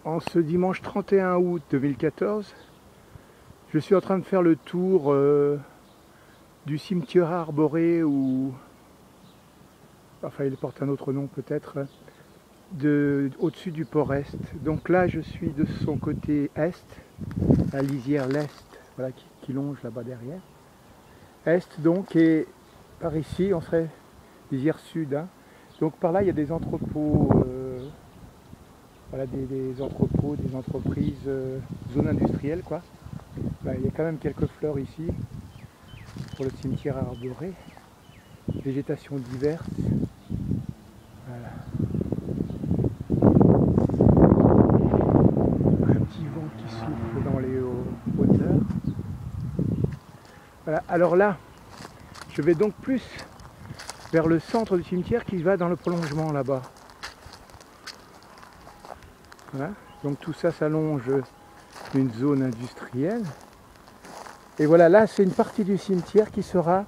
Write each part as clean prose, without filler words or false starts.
En ce dimanche 31 août 2014, je suis en train de faire le tour du cimetière arboré, ou enfin il porte un autre nom peut-être, au-dessus du port Est. Donc là je suis de son côté Est, la lisière l'Est, voilà, qui longe là-bas derrière. Est donc, et par ici on serait lisière Sud, hein. Donc par là il y a des entrepôts, voilà, des entrepôts, des entreprises, zone industrielle quoi. Ben, il y a quand même quelques fleurs ici pour le cimetière arboré, végétation diverse. Voilà. Un petit vent qui souffle dans les hauteurs. Voilà. Alors là, je vais donc plus vers le centre du cimetière qui va dans le prolongement là-bas. Voilà. Donc tout ça s'allonge une zone industrielle. Et voilà, là c'est une partie du cimetière qui sera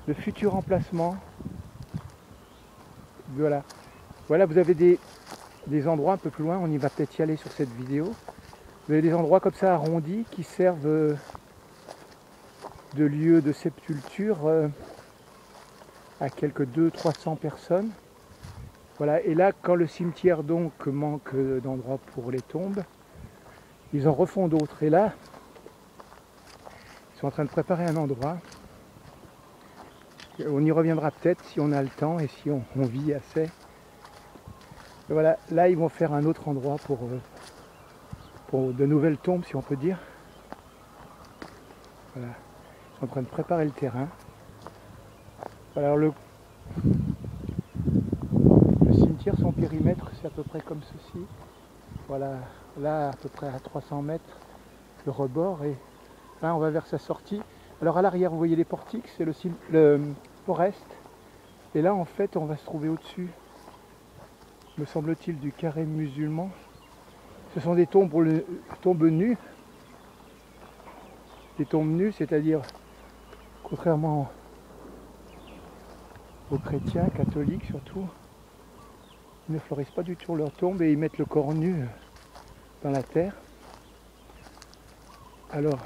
le futur emplacement. Voilà. Voilà, vous avez des endroits un peu plus loin, on y va peut-être y aller sur cette vidéo. Vous avez des endroits comme ça arrondis qui servent de lieu de sépulture à quelques 200-300 personnes. Voilà, et là quand le cimetière donc manque d'endroits pour les tombes, ils en refont d'autres. Et là, ils sont en train de préparer un endroit. On y reviendra peut-être si on a le temps et si on vit assez. Et voilà, là ils vont faire un autre endroit pour de nouvelles tombes, si on peut dire. Voilà, ils sont en train de préparer le terrain. Alors le cimetière, son périmètre, c'est à peu près comme ceci. Voilà, là à peu près à 300 mètres le rebord, et là on va vers sa sortie. Alors à l'arrière vous voyez les portiques, c'est le port Est, et là en fait on va se trouver au-dessus, me semble-t-il, du carré musulman. Ce sont des tombes nues, des tombes nues, c'est-à-dire contrairement aux chrétiens, catholiques surtout, ils ne fleurissent pas du tout leur tombe et ils mettent le corps nu dans la terre. Alors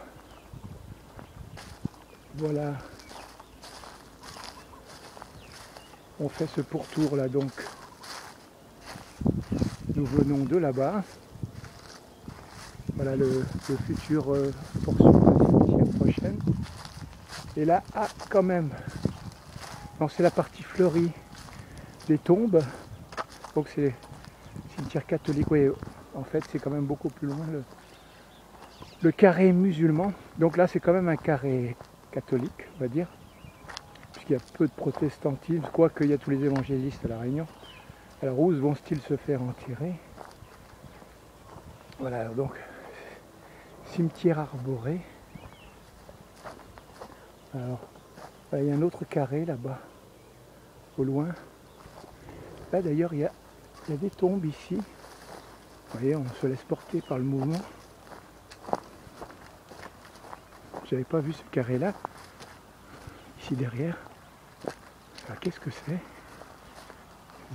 voilà, on fait ce pourtour là, donc nous venons de là-bas. Voilà le futur portion de la cimetière prochaine. Et là, ah, quand même, donc c'est la partie fleurie des tombes. Donc c'est le cimetière catholique. Oui, en fait c'est quand même beaucoup plus loin le carré musulman. Donc là c'est quand même un carré catholique, on va dire, puisqu'il y a peu de protestantisme, quoique il y a tous les évangélistes à La Réunion. Alors où vont-ils se faire enterrer? Voilà, donc cimetière arboré. Alors il y a un autre carré là-bas, au loin. Là d'ailleurs il y a des tombes ici. Vous voyez, on se laisse porter par le mouvement. J'avais pas vu ce carré là, ici derrière. Alors qu'est-ce que c'est?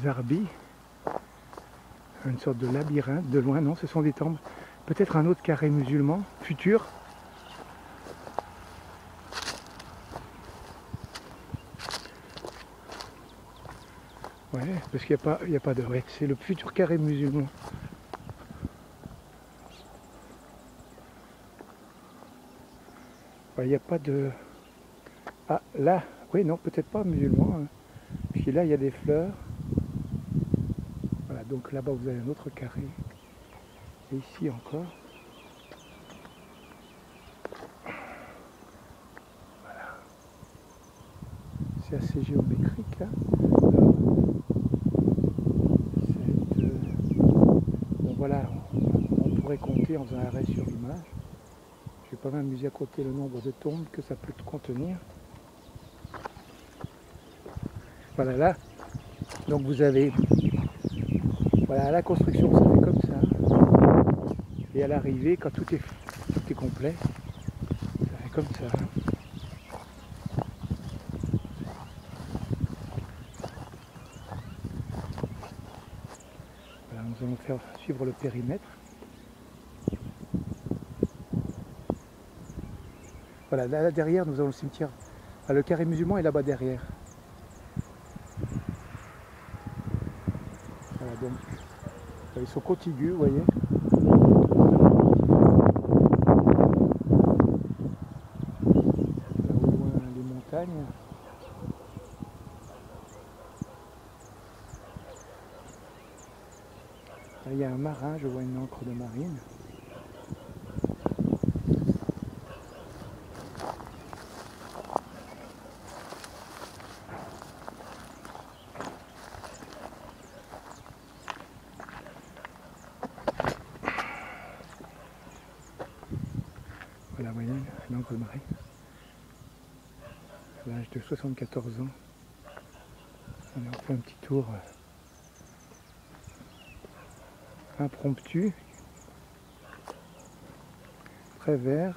Zarbi, une sorte de labyrinthe, de loin, non, ce sont des tombes. Peut-être un autre carré musulman, futur. Ouais, parce qu'il n'y a pas de... Ouais, c'est le futur carré musulman. Il n'y a pas de... Ah, là, oui, non, peut-être pas musulman, hein. Puis là, il y a des fleurs. Voilà, donc là-bas, vous avez un autre carré. Et ici encore. Voilà. C'est assez géométrique, là. Alors, bon, voilà, on pourrait compter en faisant un arrêt sur l'image. Je vais pas m'amuser à compter le nombre de tombes que ça peut contenir. Voilà, là, donc vous avez, voilà, la construction, ça fait comme ça. Et à l'arrivée, quand tout est complet, ça fait comme ça. Voilà, nous allons faire suivre le périmètre. Voilà, là derrière, nous avons le cimetière. Ah, le carré musulman est là-bas derrière. Voilà, donc ils sont contigus, vous voyez. Là, au loin, les montagnes. Là, il y a un marin, je vois une ancre de marine. Voilà, vous voyez, l'ancre de marine. À l'âge de 74 ans. On a fait un petit tour impromptu, très vert.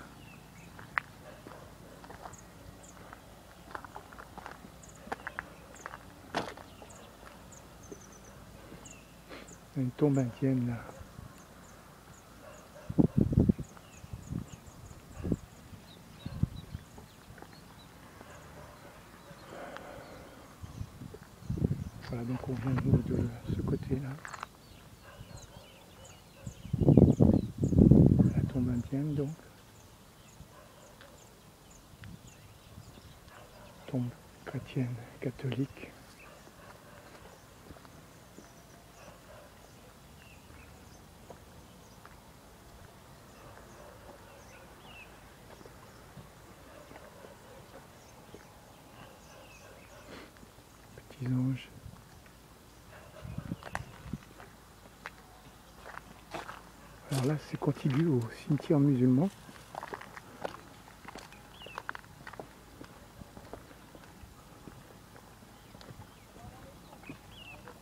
Une tombe indienne là. Voilà, donc on vient nous de ce côté-là. La tombe indienne donc. Tombe chrétienne, catholique. Petits anges. Alors là, c'est contigu au cimetière musulman.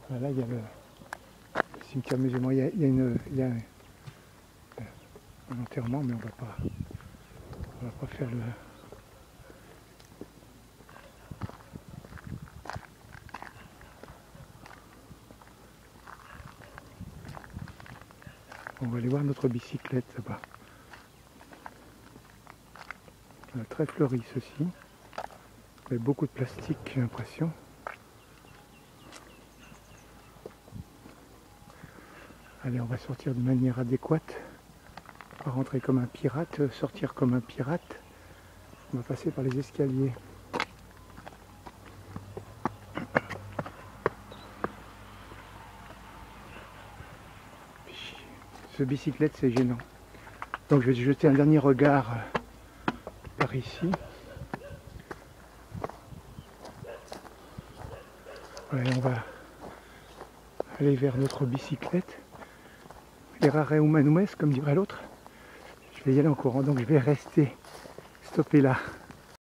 Voilà, il y a le cimetière musulman. Il y a un enterrement, mais on va pas faire le. On va aller voir notre bicyclette là-bas. Très fleuri ceci. Avec beaucoup de plastique, j'ai l'impression. Allez, on va sortir de manière adéquate. Pas rentrer comme un pirate, sortir comme un pirate. On va passer par les escaliers. Ce bicyclette, c'est gênant. Donc je vais jeter un dernier regard par ici. Ouais, on va aller vers notre bicyclette. Errare humanum est, comme dirait l'autre. Je vais y aller en courant, donc je vais rester stoppé là.